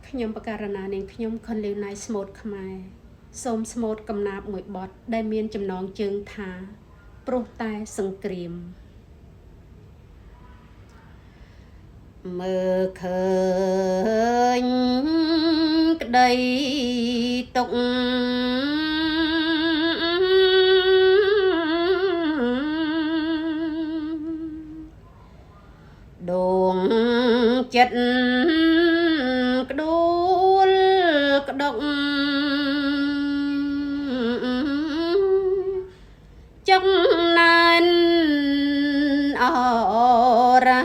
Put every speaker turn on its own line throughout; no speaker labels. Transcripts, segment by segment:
ខ្ញុំបការណានាងខ្ញុំខុនលីវណៃស្មូតខ្មែរសូមស្មូតកំណាព្យមួយបទដែលមានចំណងជើងថាព្រោះតែសង្គ្រាមមើលឃើញក្តីទុកដងចិត្តក្ដួលក្ដុកចង់ណែនអរា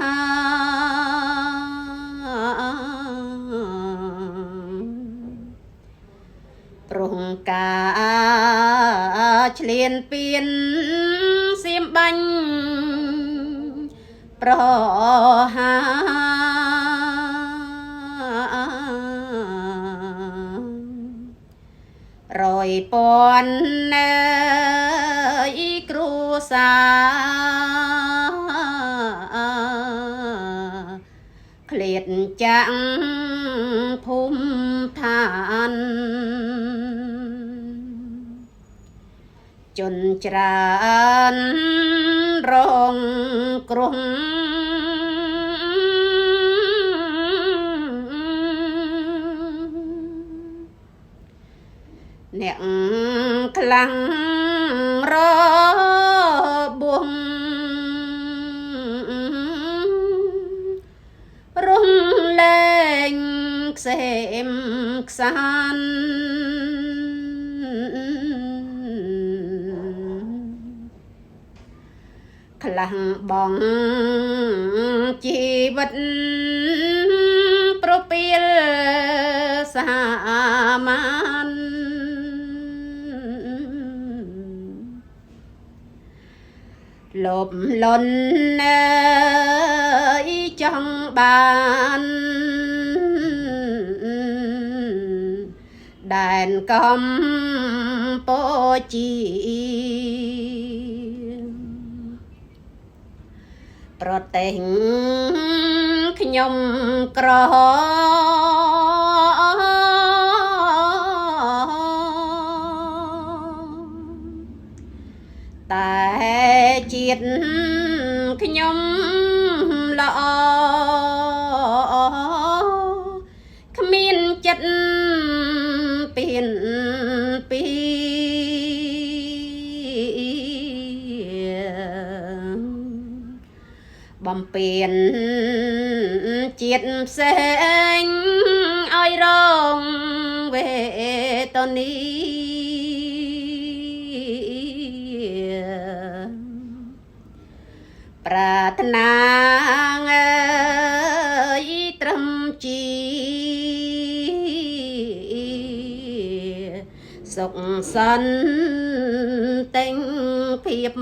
ប្រងការឆ្លៀនពៀនសៀមបាញ់ប្រហារយពាន់គ្រួសារឃ្លាតចាំងភូមិឋានជនច្រើនរងគ្រោះអ្នកខ្លាំងរបួងរំលែងខ្សែមខ្សានខ្លាំងបងជីវិតប្រពីលសាមានលបលន់ចង់បានដែនកម្ពុជាប្រទេសខ្ញុំក្រតែជាតិខ្ញុំល្អគ្មានចិត្តពៀនពីបំពេញជាតិផ្សេងឲ្យរងវេទនីប្រាថ្នាត្រឹមជីសុខសន្តិភាព